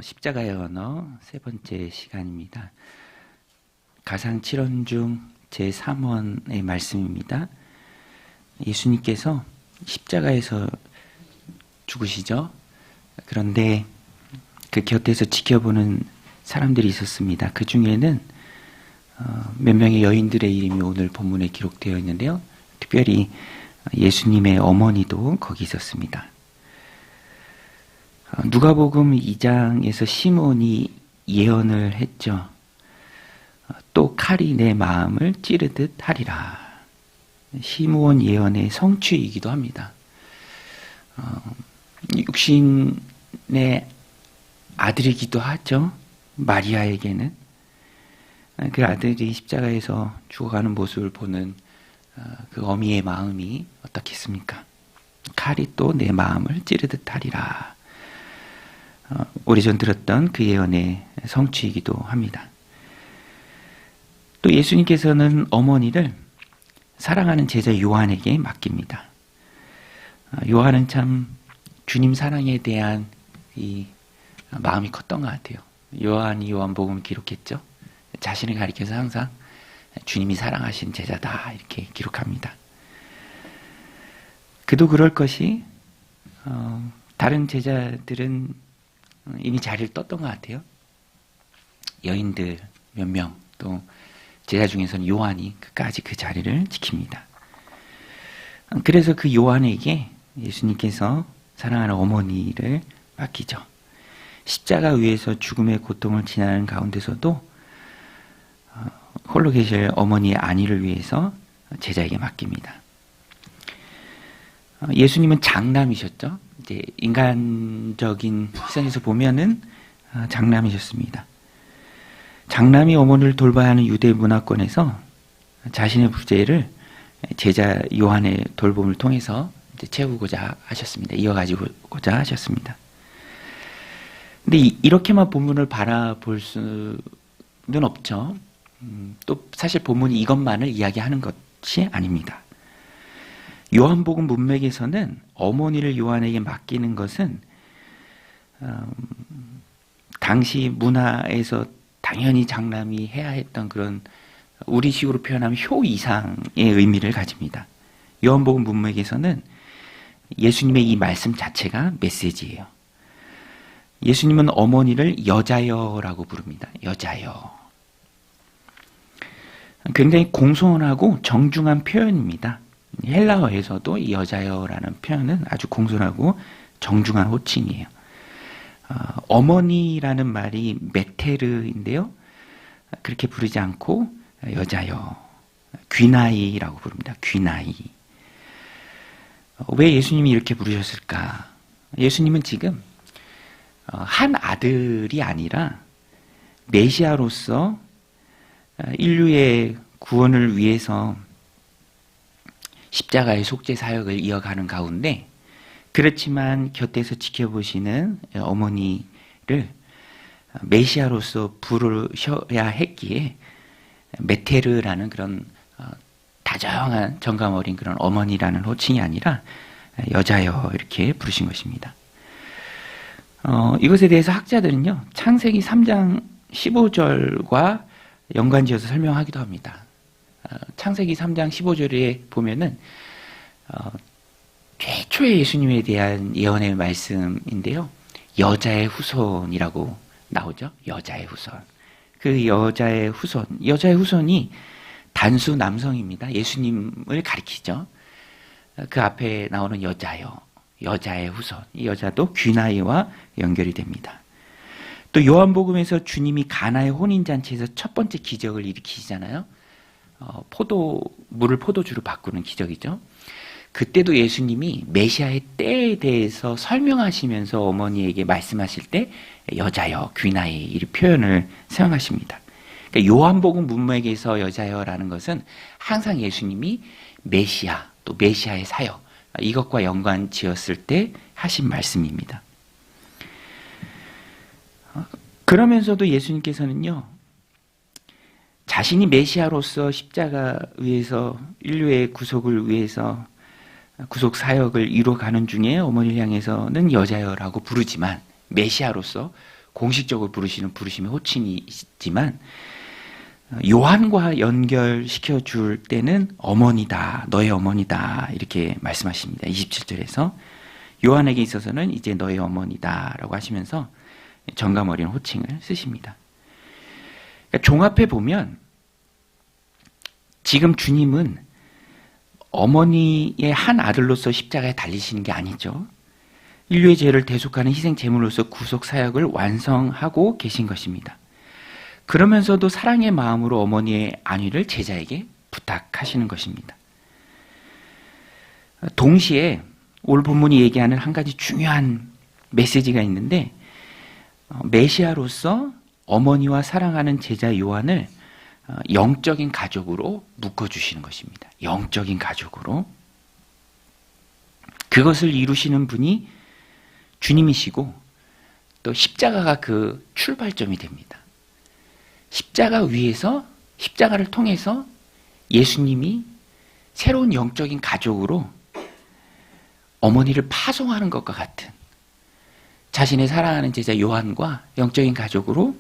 십자가의 언어 세 번째 시간입니다. 가상 7원 중 제3원의 말씀입니다. 예수님께서 십자가에서 죽으시죠. 그런데 그 곁에서 지켜보는 사람들이 있었습니다. 그 중에는 몇 명의 여인들의 이름이 오늘 본문에 기록되어 있는데요. 특별히 예수님의 어머니도 거기 있었습니다. 누가복음 2장에서 시몬이 예언을 했죠. 또 칼이 내 마음을 찌르듯 하리라. 시몬 예언의 성취이기도 합니다. 육신의 아들이기도 하죠. 마리아에게는. 그 아들이 십자가에서 죽어가는 모습을 보는 그 어미의 마음이 어떻겠습니까? 칼이 또 내 마음을 찌르듯 하리라. 오래전 들었던 그 예언의 성취이기도 합니다. 또 예수님께서는 어머니를 사랑하는 제자 요한에게 맡깁니다. 요한은 참 주님 사랑에 대한 이 마음이 컸던 것 같아요. 요한이 요한복음을 기록했죠. 자신을 가리켜서 항상 주님이 사랑하신 제자다 이렇게 기록합니다. 그도 그럴 것이 다른 제자들은 이미 자리를 떴던 것 같아요. 여인들 몇 명, 또 제자 중에서는 요한이 끝까지 그 자리를 지킵니다. 그래서 그 요한에게 예수님께서 사랑하는 어머니를 맡기죠. 십자가 위에서 죽음의 고통을 지나는 가운데서도 홀로 계실 어머니의 안위를 위해서 제자에게 맡깁니다. 예수님은 장남이셨죠. 이제 인간적인 시선에서 보면은 장남이셨습니다. 장남이 어머니를 돌봐야 하는 유대 문화권에서 자신의 부재를 제자 요한의 돌봄을 통해서 이제 채우고자 하셨습니다. 이어가지고자 하셨습니다. 근데 이렇게만 본문을 바라볼 수는 없죠. 또 사실 본문이 이것만을 이야기하는 것이 아닙니다. 요한복음 문맥에서는 어머니를 요한에게 맡기는 것은 당시 문화에서 당연히 장남이 해야 했던 그런 우리식으로 표현하면 효 이상의 의미를 가집니다. 요한복음 문맥에서는 예수님의 이 말씀 자체가 메시지예요. 예수님은 어머니를 여자여라고 부릅니다. 여자여. 굉장히 공손하고 정중한 표현입니다. 헬라어에서도 이 여자여라는 표현은 아주 공손하고 정중한 호칭이에요. 어머니라는 말이 메테르인데요. 그렇게 부르지 않고 여자여, 귀나이라고 부릅니다. 귀나이. 왜 예수님이 이렇게 부르셨을까? 예수님은 지금 한 아들이 아니라 메시아로서 인류의 구원을 위해서 십자가의 속죄 사역을 이어가는 가운데 그렇지만 곁에서 지켜보시는 어머니를 메시아로서 부르셔야 했기에 메테르라는 그런 다정한 정감 어린 그런 어머니라는 호칭이 아니라 여자여 이렇게 부르신 것입니다. 이것에 대해서 학자들은요, 창세기 3장 15절과 연관지어서 설명하기도 합니다. 창세기 3장 15절에 보면은 최초의 예수님에 대한 예언의 말씀인데요. 여자의 후손이라고 나오죠. 여자의 후손. 그 여자의 후손이 단수 남성입니다. 예수님을 가리키죠. 그 앞에 나오는 여자의 후손. 이 여자도 귀나이와 연결이 됩니다. 또 요한복음에서 주님이 가나의 혼인잔치에서 첫 번째 기적을 일으키시잖아요. 물을 포도주로 바꾸는 기적이죠. 그때도 예수님이 메시아의 때에 대해서 설명하시면서 어머니에게 말씀하실 때 여자여, 귀나이 이 표현을 사용하십니다. 그러니까 요한복음 문맥에서 여자여라는 것은 항상 예수님이 메시아, 또 메시아의 사역 이것과 연관 지었을 때 하신 말씀입니다. 그러면서도 예수님께서는요, 자신이 메시아로서 십자가 위에서 인류의 구속을 위해서 구속 사역을 이루어가는 중에 어머니를 향해서는 여자여라고 부르지만 메시아로서 공식적으로 부르시는 부르심의 호칭이지만 요한과 연결시켜 줄 때는 어머니다, 너의 어머니다 이렇게 말씀하십니다. 27절에서 요한에게 있어서는 이제 너의 어머니다라고 하시면서 정감 어린 호칭을 쓰십니다. 그러니까 종합해 보면 지금 주님은 어머니의 한 아들로서 십자가에 달리시는 게 아니죠. 인류의 죄를 대속하는 희생 제물로서 구속 사역을 완성하고 계신 것입니다. 그러면서도 사랑의 마음으로 어머니의 안위를 제자에게 부탁하시는 것입니다. 동시에 오늘 본문이 얘기하는 한 가지 중요한 메시지가 있는데 메시아로서 어머니와 사랑하는 제자 요한을 영적인 가족으로 묶어주시는 것입니다. 영적인 가족으로. 그것을 이루시는 분이 주님이시고 또 십자가가 그 출발점이 됩니다. 십자가 위에서 십자가를 통해서 예수님이 새로운 영적인 가족으로 어머니를 파송하는 것과 같은 자신의 사랑하는 제자 요한과 영적인 가족으로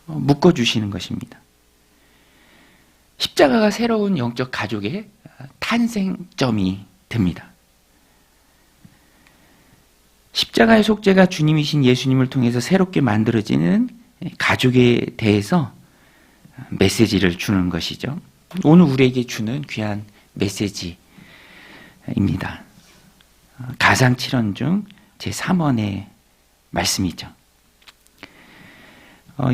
묶어주시는 것입니다. 십자가가 새로운 영적 가족의 탄생점이 됩니다. 십자가의 속죄가 주님이신 예수님을 통해서 새롭게 만들어지는 가족에 대해서 메시지를 주는 것이죠. 오늘 우리에게 주는 귀한 메시지입니다. 가상 7원 중 제3원의 말씀이죠.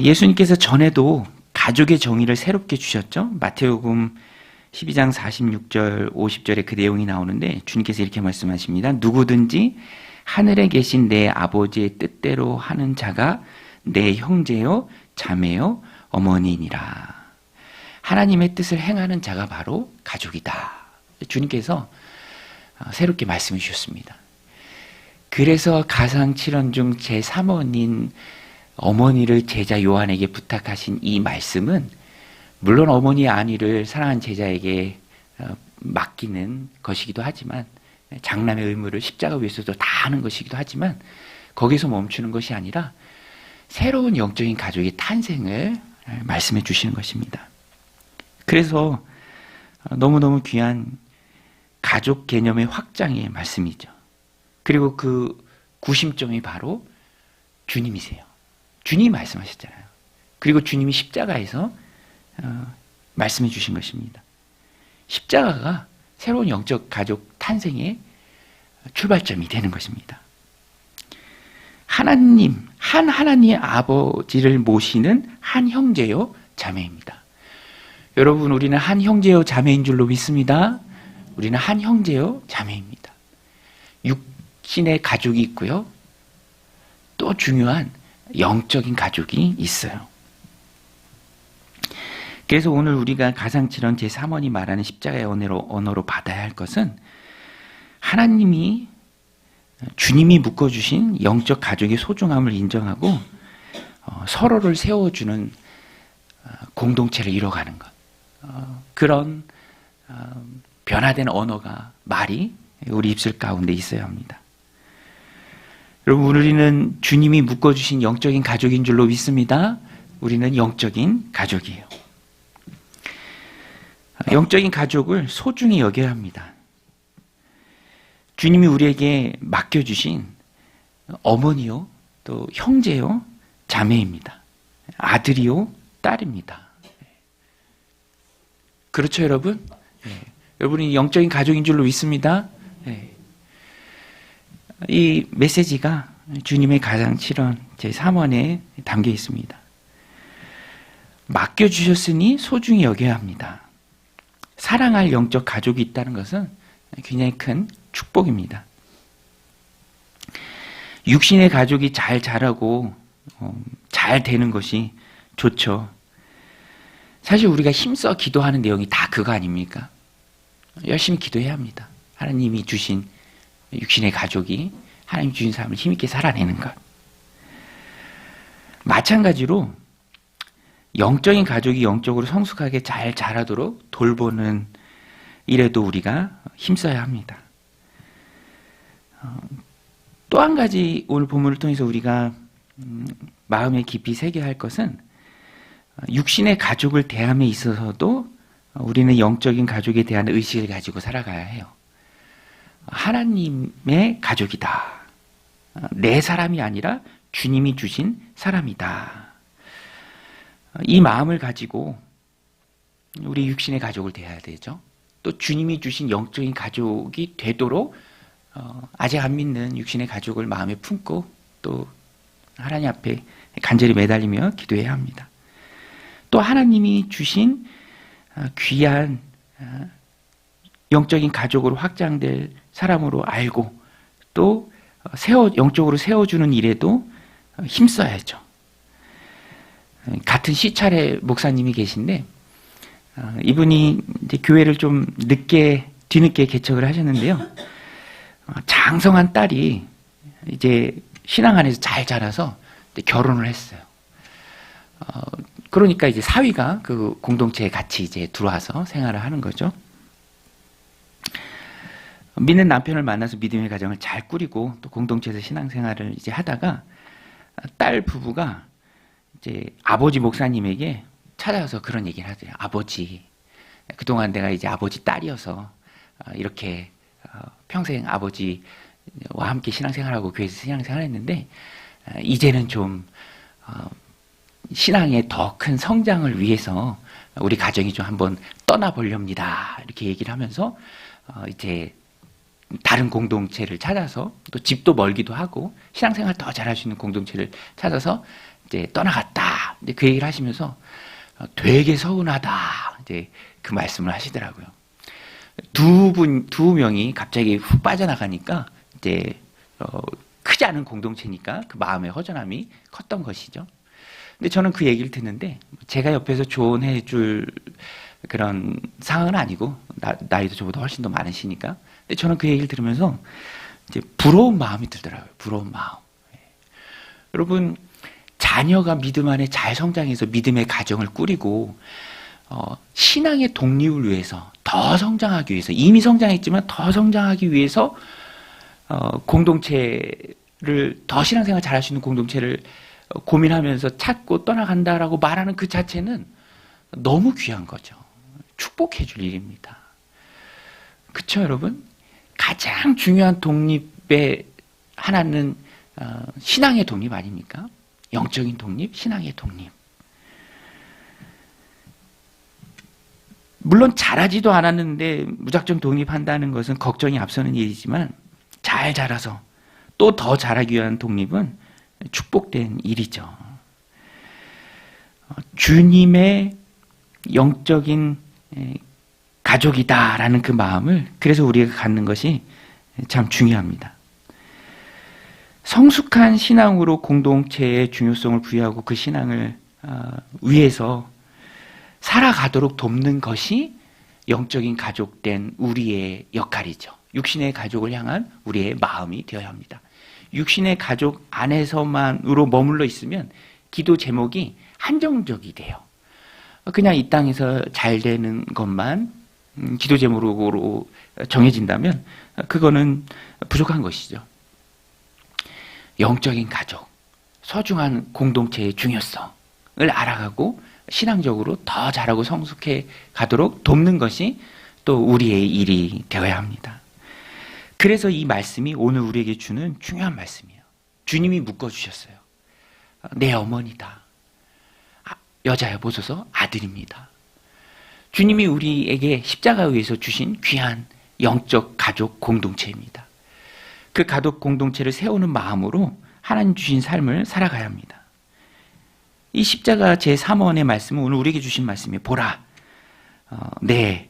예수님께서 전에도 가족의 정의를 새롭게 주셨죠. 마태복음 12장 46절 50절에 그 내용이 나오는데 주님께서 이렇게 말씀하십니다. 누구든지 하늘에 계신 내 아버지의 뜻대로 하는 자가 내 형제요 자매요 어머니니라. 하나님의 뜻을 행하는 자가 바로 가족이다. 주님께서 새롭게 말씀해 주셨습니다. 그래서 가상 7원 중 제3원인 어머니를 제자 요한에게 부탁하신 이 말씀은 물론 어머니의 안위를 사랑하는 제자에게 맡기는 것이기도 하지만 장남의 의무를 십자가 위에서도 다 하는 것이기도 하지만 거기서 멈추는 것이 아니라 새로운 영적인 가족의 탄생을 말씀해 주시는 것입니다. 그래서 너무너무 귀한 가족 개념의 확장의 말씀이죠. 그리고 그 구심점이 바로 주님이세요. 주님이 말씀하셨잖아요. 그리고 주님이 십자가에서 말씀해 주신 것입니다. 십자가가 새로운 영적 가족 탄생의 출발점이 되는 것입니다. 하나님, 한 하나님의 아버지를 모시는 한 형제요 자매입니다. 여러분, 우리는 한 형제요 자매인 줄로 믿습니다. 우리는 한 형제요 자매입니다. 육신의 가족이 있고요. 또 중요한 영적인 가족이 있어요. 그래서 오늘 우리가 가상칠언 제3원이 말하는 십자가의 언어로 받아야 할 것은 하나님이 주님이 묶어주신 영적 가족의 소중함을 인정하고 서로를 세워주는 공동체를 이뤄가는 것. 그런 변화된 언어가 말이 우리 입술 가운데 있어야 합니다. 여러분, 우리는 주님이 묶어주신 영적인 가족인 줄로 믿습니다. 우리는 영적인 가족이에요. 영적인 가족을 소중히 여겨야 합니다. 주님이 우리에게 맡겨주신 어머니요, 또 형제요, 자매입니다. 아들이요, 딸입니다. 그렇죠, 여러분? 네. 여러분이 영적인 가족인 줄로 믿습니다. 네. 이 메시지가 주님의 가상 7원 제3원에 담겨 있습니다. 맡겨주셨으니 소중히 여겨야 합니다. 사랑할 영적 가족이 있다는 것은 굉장히 큰 축복입니다. 육신의 가족이 잘 자라고 잘 되는 것이 좋죠. 사실 우리가 힘써 기도하는 내용이 다 그거 아닙니까? 열심히 기도해야 합니다. 하나님이 주신 육신의 가족이 하나님 주신 삶을 힘있게 살아내는 것. 마찬가지로 영적인 가족이 영적으로 성숙하게 잘 자라도록 돌보는 일에도 우리가 힘써야 합니다. 또 한 가지 오늘 본문을 통해서 우리가 마음에 깊이 새겨야 할 것은 육신의 가족을 대함에 있어서도 우리는 영적인 가족에 대한 의식을 가지고 살아가야 해요. 하나님의 가족이다. 내 사람이 아니라 주님이 주신 사람이다. 이 마음을 가지고 우리 육신의 가족을 대해야 되죠. 또 주님이 주신 영적인 가족이 되도록 아직 안 믿는 육신의 가족을 마음에 품고 또 하나님 앞에 간절히 매달리며 기도해야 합니다. 또 하나님이 주신 귀한 영적인 가족으로 확장될 사람으로 알고 또 영적으로 세워주는 일에도 힘써야죠. 같은 시찰의 목사님이 계신데 이분이 이제 교회를 좀 뒤늦게 개척을 하셨는데요. 장성한 딸이 이제 신앙 안에서 잘 자라서 결혼을 했어요. 그러니까 이제 사위가 그 공동체에 같이 이제 들어와서 생활을 하는 거죠. 믿는 남편을 만나서 믿음의 가정을 잘 꾸리고 또 공동체에서 신앙생활을 이제 하다가 딸 부부가 이제 아버지 목사님에게 찾아와서 그런 얘기를 하더래요. 아버지, 그동안 내가 이제 아버지 딸이어서 이렇게 평생 아버지와 함께 신앙생활하고 교회에서 신앙생활했는데 이제는 좀 신앙의 더 큰 성장을 위해서 우리 가정이 좀 한번 떠나보렵니다. 이렇게 얘기를 하면서 이제 다른 공동체를 찾아서 또 집도 멀기도 하고 신앙생활 더 잘할 수 있는 공동체를 찾아서 이제 떠나갔다. 이제 그 얘기를 하시면서 되게 서운하다. 이제 그 말씀을 하시더라고요. 두 명이 갑자기 훅 빠져나가니까 이제 크지 않은 공동체니까 그 마음의 허전함이 컸던 것이죠. 근데 저는 그 얘기를 듣는데 제가 옆에서 조언해 줄 그런 상황은 아니고 나이도 저보다 훨씬 더 많으시니까. 근데 저는 그 얘기를 들으면서 이제 부러운 마음이 들더라고요. 부러운 마음. 여러분, 자녀가 믿음 안에 잘 성장해서 믿음의 가정을 꾸리고 신앙의 독립을 위해서 더 성장하기 위해서 이미 성장했지만 더 성장하기 위해서 공동체를 더 신앙생활 잘할 수 있는 공동체를 고민하면서 찾고 떠나간다라고 말하는 그 자체는 너무 귀한 거죠. 축복해 줄 일입니다. 그렇죠, 여러분? 가장 중요한 독립의 하나는 신앙의 독립 아닙니까? 영적인 독립, 신앙의 독립. 물론 잘하지도 않았는데 무작정 독립한다는 것은 걱정이 앞서는 일이지만 잘 자라서 또 더 잘하기 위한 독립은 축복된 일이죠. 주님의 영적인 가족이다라는 그 마음을 그래서 우리가 갖는 것이 참 중요합니다. 성숙한 신앙으로 공동체의 중요성을 부여하고 그 신앙을 위해서 살아가도록 돕는 것이 영적인 가족된 우리의 역할이죠. 육신의 가족을 향한 우리의 마음이 되어야 합니다. 육신의 가족 안에서만으로 머물러 있으면 기도 제목이 한정적이 돼요. 그냥 이 땅에서 잘 되는 것만 기도 제목으로 정해진다면 그거는 부족한 것이죠. 영적인 가족, 소중한 공동체의 중요성을 알아가고 신앙적으로 더 잘하고 성숙해 가도록 돕는 것이 또 우리의 일이 되어야 합니다. 그래서 이 말씀이 오늘 우리에게 주는 중요한 말씀이에요. 주님이 묶어주셨어요. 내 어머니다. 여자여 보소서 아들입니다. 주님이 우리에게 십자가 위에서 주신 귀한 영적 가족 공동체입니다. 그 가족 공동체를 세우는 마음으로 하나님 주신 삶을 살아가야 합니다. 이 십자가 제3원의 말씀은 오늘 우리에게 주신 말씀이에요. 보라, 내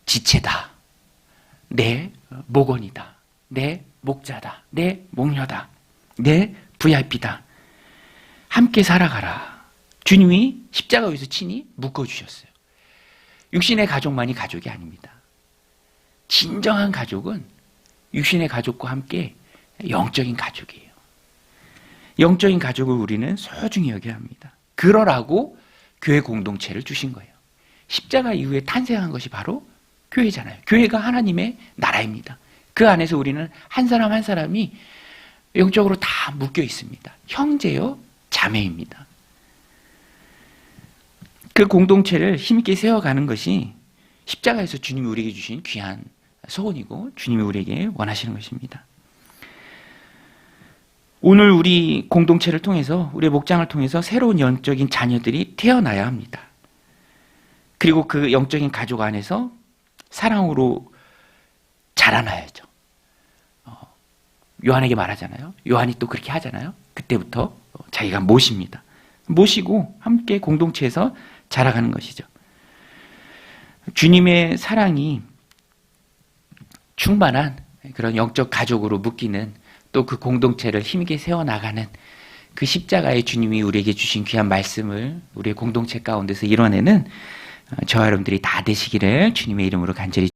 지체다. 내 목원이다. 내 목자다. 내 목녀다. 내 VIP다. 함께 살아가라. 주님이 십자가 위에서 친히 묶어주셨어요. 육신의 가족만이 가족이 아닙니다. 진정한 가족은 육신의 가족과 함께 영적인 가족이에요. 영적인 가족을 우리는 소중히 여겨야 합니다. 그러라고 교회 공동체를 주신 거예요. 십자가 이후에 탄생한 것이 바로 교회잖아요. 교회가 하나님의 나라입니다. 그 안에서 우리는 한 사람 한 사람이 영적으로 다 묶여 있습니다. 형제요, 자매입니다. 그 공동체를 힘있게 세워가는 것이 십자가에서 주님이 우리에게 주신 귀한 소원이고 주님이 우리에게 원하시는 것입니다. 오늘 우리 공동체를 통해서, 우리의 목장을 통해서 새로운 영적인 자녀들이 태어나야 합니다. 그리고 그 영적인 가족 안에서 사랑으로 자라나야죠. 요한에게 말하잖아요. 요한이 또 그렇게 하잖아요. 그때부터 자기가 모십니다. 모시고 함께 공동체에서 자라가는 것이죠. 주님의 사랑이 충만한 그런 영적 가족으로 묶이는, 또 그 공동체를 힘있게 세워나가는 그 십자가의 주님이 우리에게 주신 귀한 말씀을 우리의 공동체 가운데서 이뤄내는 저와 여러분들이 다 되시기를 주님의 이름으로 간절히